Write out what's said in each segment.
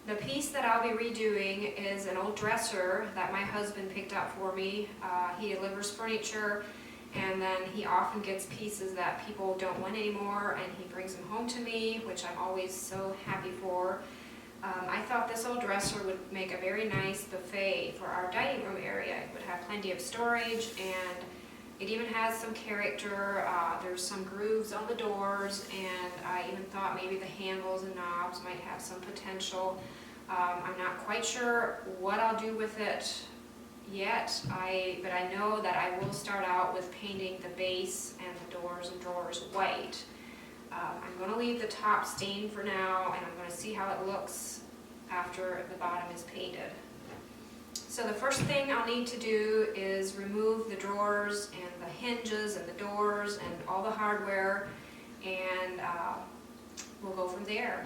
The piece that I'll be redoing is an old dresser that my husband picked out for me. He delivers furniture, and then he often gets pieces that people don't want anymore, and he brings them home to me, which I'm always so happy for. I thought this old dresser would make a very nice buffet for our dining room area. It would have plenty of storage, and it even has some character. There's some grooves on the doors, and I even thought maybe the handles and knobs might have some potential. I'm not quite sure what I'll do with it yet, but I know that I will start out with painting the base and the doors and drawers white. I'm going to leave the top stained for now, and I'm going to see how it looks after the bottom is painted. So the first thing I'll need to do is remove the drawers and the hinges and the doors and all the hardware, and we'll go from there.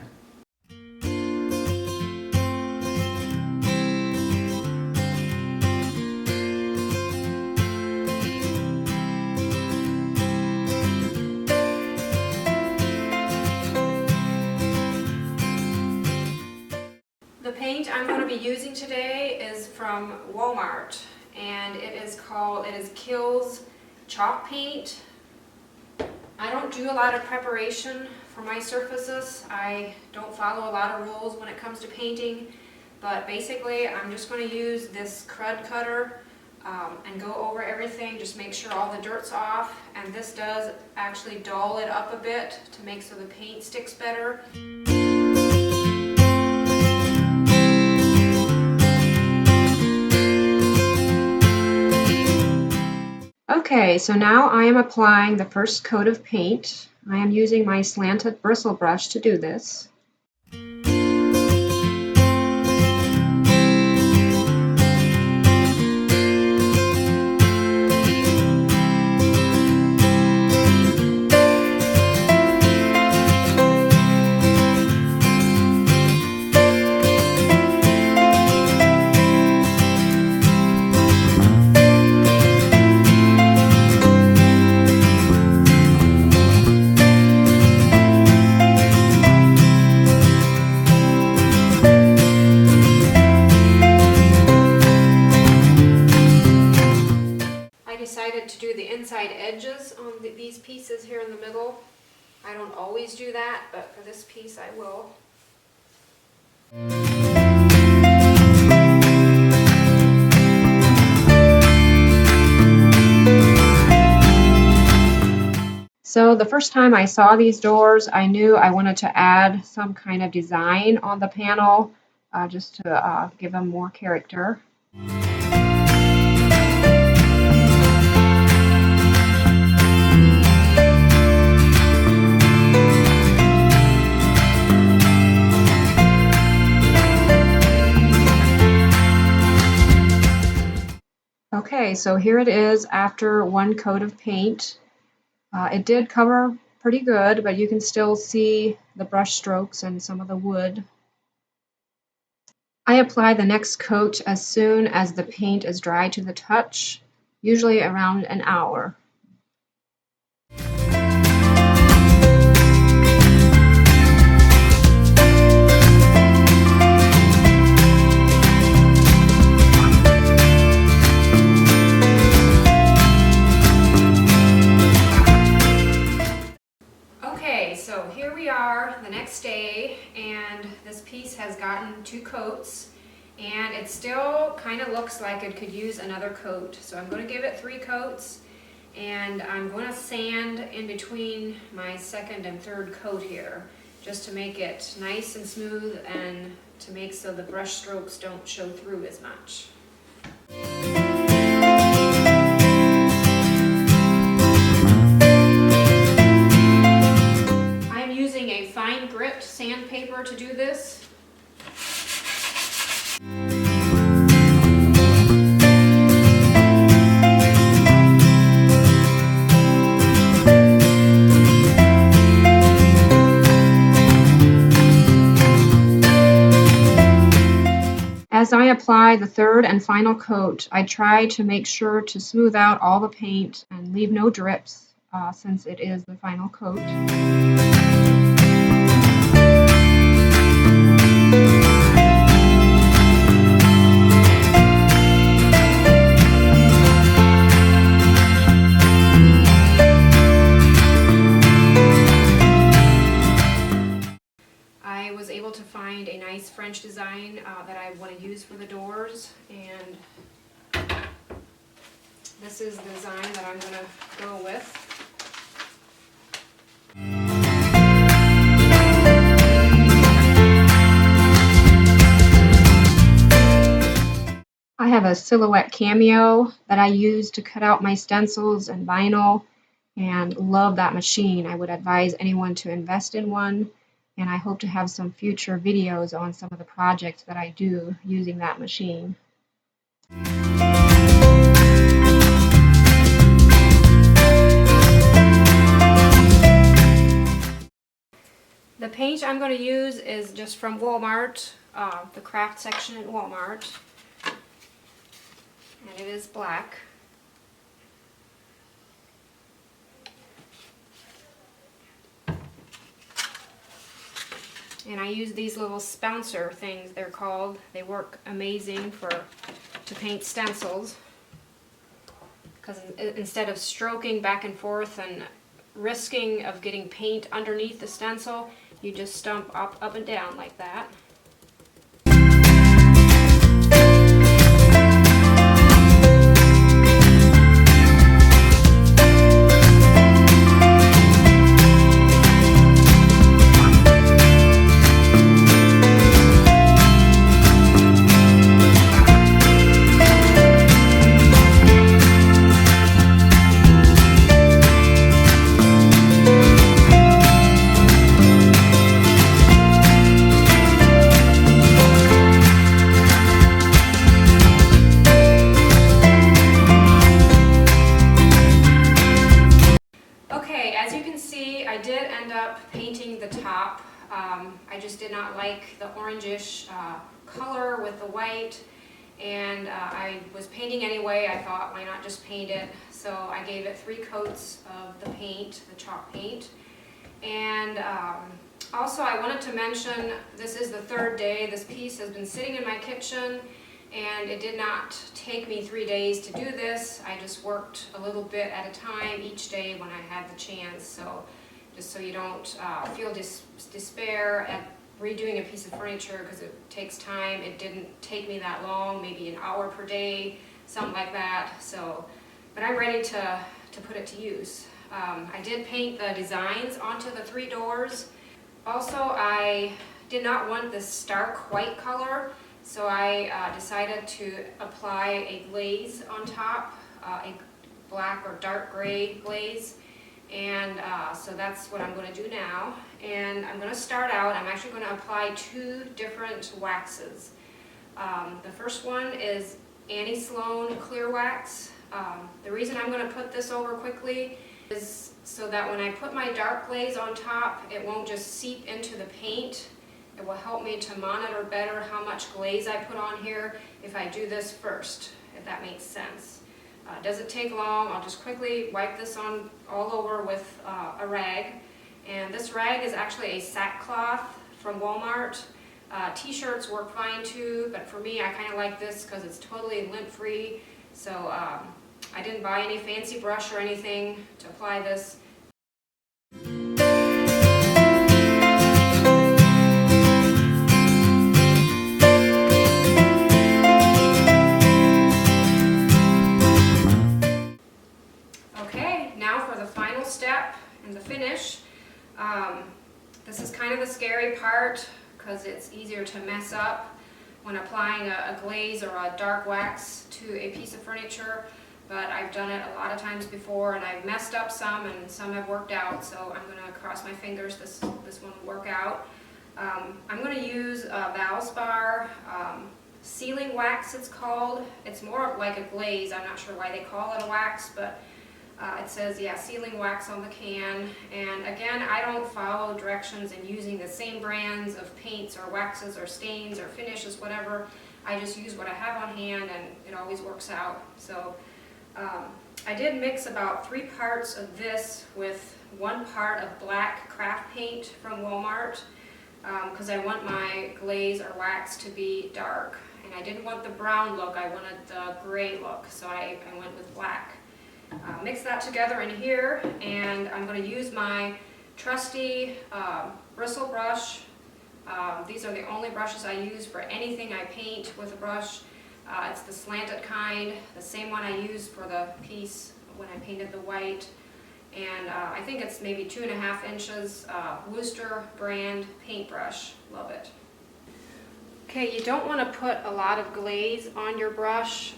The paint I'm going to be using today is from Walmart, and it is Glaze chalk paint. I don't do a lot of preparation for my surfaces. I don't follow a lot of rules when it comes to painting, but basically I'm just going to use this crud cutter and go over everything, just make sure all the dirt's off, and this does actually dull it up a bit to make so the paint sticks better. Okay, so now I am applying the first coat of paint. I am using my slanted bristle brush to do this. To do the inside edges on these pieces here in the middle. I don't always do that, but for this piece I will. So the first time I saw these doors, I knew I wanted to add some kind of design on the panel just to give them more character. Okay, so here it is after one coat of paint. It did cover pretty good, but you can still see the brush strokes and some of the wood. I apply the next coat as soon as the paint is dry to the touch, usually around an hour. So here we are the next day, and this piece has gotten 2 coats, and it still kind of looks like it could use another coat. So I'm going to give it 3 coats, and I'm going to sand in between my second and third coat here just to make it nice and smooth and to make so the brush strokes don't show through as much. Fine grit sandpaper to do this. As I apply the third and final coat, I try to make sure to smooth out all the paint and leave no drips since it is the final coat. I was able to find a nice French design that I want to use for the doors, and this is the design that I'm going to go with. I have a silhouette cameo that I use to cut out my stencils and vinyl, and love that machine. I would advise anyone to invest in one, and I hope to have some future videos on some of the projects that I do using that machine. The paint I'm going to use is just from Walmart, the craft section at Walmart, and it is black. And I use these little spouncer things, they're called. They work amazing to paint stencils, because instead of stroking back and forth and risking of getting paint underneath the stencil, you just stump up and down like that. I did end up painting the top. I just did not like the orangish color with the white, and I was painting anyway. I thought, why not just paint it? So I gave it 3 coats of the paint, the chalk paint. And also I wanted to mention, this is the 3rd day. This piece has been sitting in my kitchen, and it did not take me 3 days to do this. I just worked a little bit at a time each day when I had the chance. So just so you don't feel despair at redoing a piece of furniture, because it takes time. It didn't take me that long, maybe an hour per day, something like that. So, but I'm ready to put it to use. I did paint the designs onto the 3 doors. Also, I did not want this stark white color, so I decided to apply a glaze on top, a black or dark gray glaze. And so that's what I'm going to do now. And I'm going to start out, I'm actually going to apply 2 different waxes. The first one is Annie Sloan Clear Wax. The reason I'm going to put this over quickly is so that when I put my dark glaze on top, it won't just seep into the paint. It will help me to monitor better how much glaze I put on here if I do this first, if that makes sense. Doesn't take long. I'll just quickly wipe this on all over with a rag. And this rag is actually a sackcloth from Walmart. T-shirts work fine too, but for me I kind of like this because it's totally lint-free. So I didn't buy any fancy brush or anything to apply this. Step and the finish. This is kind of the scary part because it's easier to mess up when applying a glaze or a dark wax to a piece of furniture, but I've done it a lot of times before and I've messed up some and some have worked out, so I'm going to cross my fingers this one will work out. I'm going to use Valspar sealing wax, it's called. It's more like a glaze. I'm not sure why they call it a wax, but it says, yeah, sealing wax on the can. And again, I don't follow directions in using the same brands of paints or waxes or stains or finishes, whatever. I just use what I have on hand and it always works out. So I did mix about 3 parts of this with 1 part of black craft paint from Walmart because I want my glaze or wax to be dark. And I didn't want the brown look, I wanted the gray look, so I went with black. Mix that together in here, and I'm going to use my trusty bristle brush These are the only brushes I use for anything I paint with a brush. It's the slanted kind, the same one I used for the piece when I painted the white. And I think it's maybe 2.5 inches, Worcester brand paintbrush. Love it. Okay, you don't want to put a lot of glaze on your brush,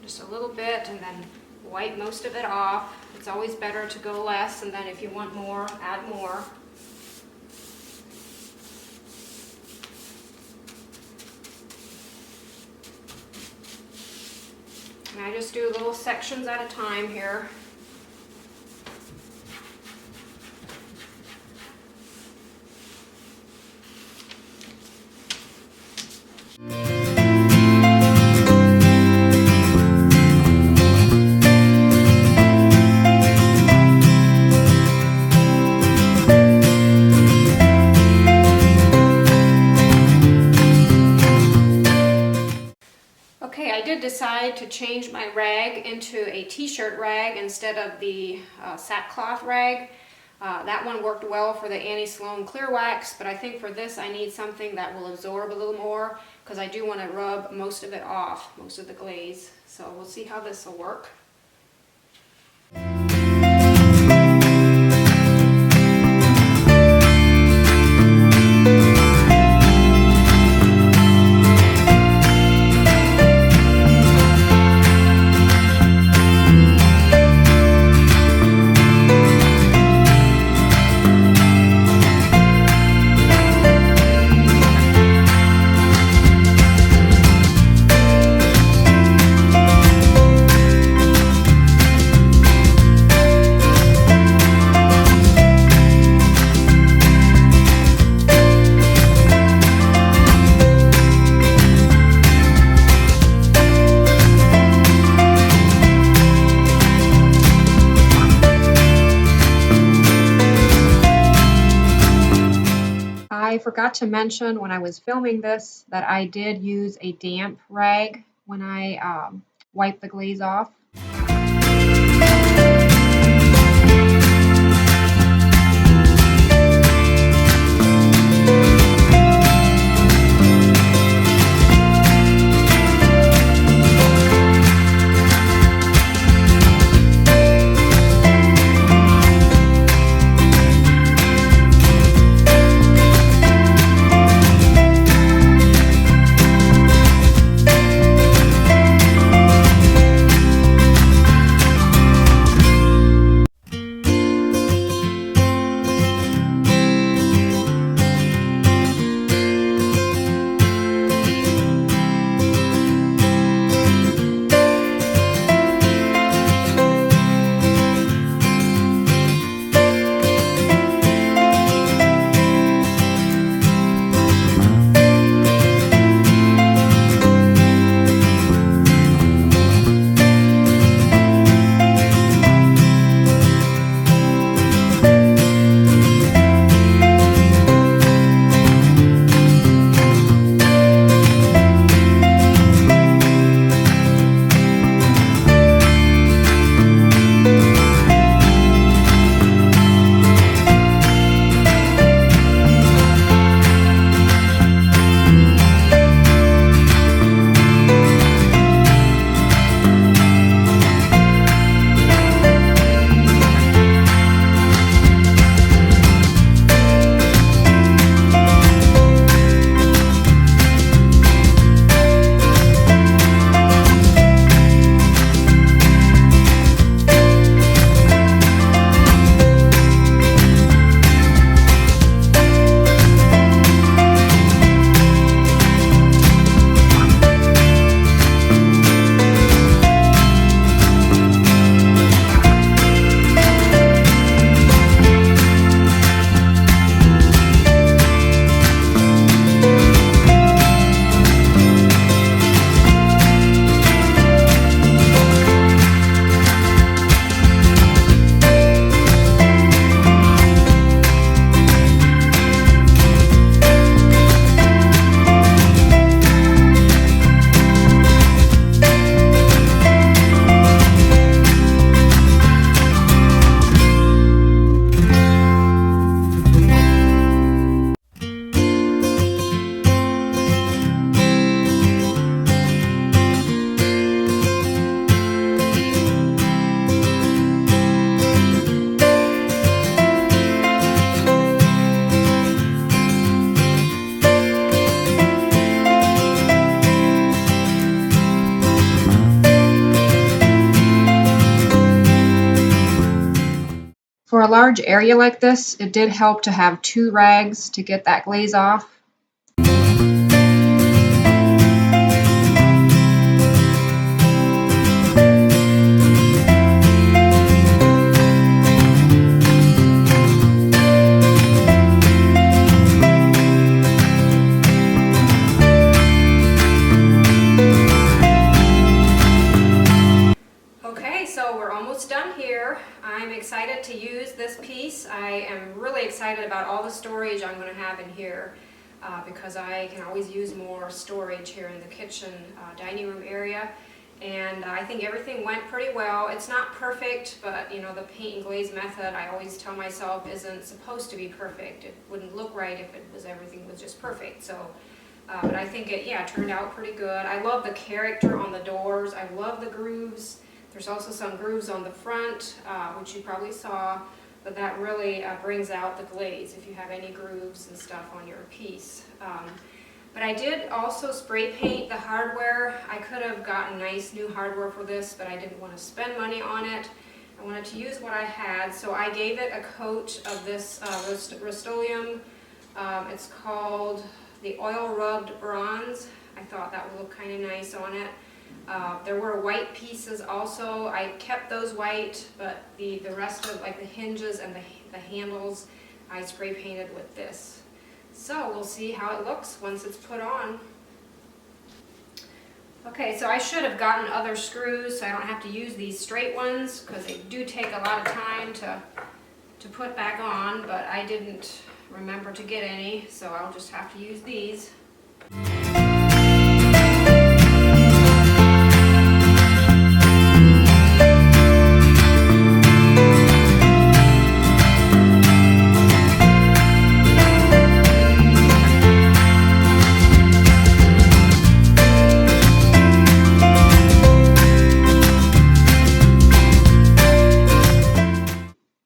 just a little bit, and then wipe most of it off. It's always better to go less, and then if you want more, add more. And I just do little sections at a time here. Okay, I did decide to change my rag into a t-shirt rag instead of the sackcloth rag. That one worked well for the Annie Sloan clear wax, but I think for this I need something that will absorb a little more because I do want to rub most of it off, most of the glaze. So we'll see how this will work. I forgot to mention when I was filming this that I did use a damp rag when I wiped the glaze off. For a large area like this, it did help to have 2 rags to get that glaze off. Done here. I'm excited to use this piece. I am really excited about all the storage I'm going to have in here because I can always use more storage here in the kitchen dining room area, and I think everything went pretty well. It's not perfect, but you know, the paint and glaze method, I always tell myself, isn't supposed to be perfect. It wouldn't look right if everything was just perfect. So but I think it turned out pretty good. I love the character on the doors. I love the grooves. There's also some grooves on the front, which you probably saw, but that really brings out the glaze if you have any grooves and stuff on your piece. But I did also spray paint the hardware. I could have gotten nice new hardware for this, but I didn't want to spend money on it. I wanted to use what I had, so I gave it a coat of this Rust-Oleum. It's called the Oil Rubbed Bronze. I thought that would look kind of nice on it. There were white pieces also. I kept those white, but the rest of like the hinges and the handles I spray painted with this. So we'll see how it looks once it's put on. Okay, so I should have gotten other screws so I don't have to use these straight ones because they do take a lot of time to put back on, but I didn't remember to get any, so I'll just have to use these.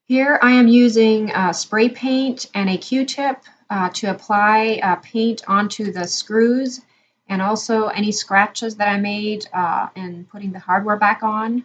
Here I am using spray paint and a Q-tip to apply paint onto the screws and also any scratches that I made and putting the hardware back on.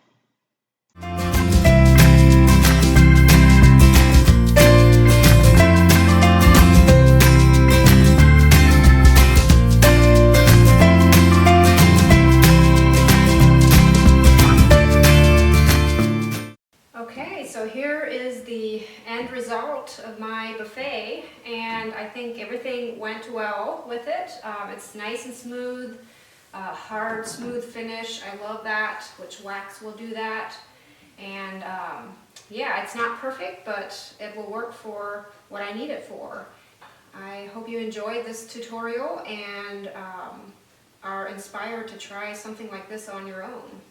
So here is the end result of my buffet, and I think everything went well with it. It's nice and smooth, hard, smooth finish. I love that, which wax will do that. And yeah, it's not perfect, but it will work for what I need it for. I hope you enjoyed this tutorial and are inspired to try something like this on your own.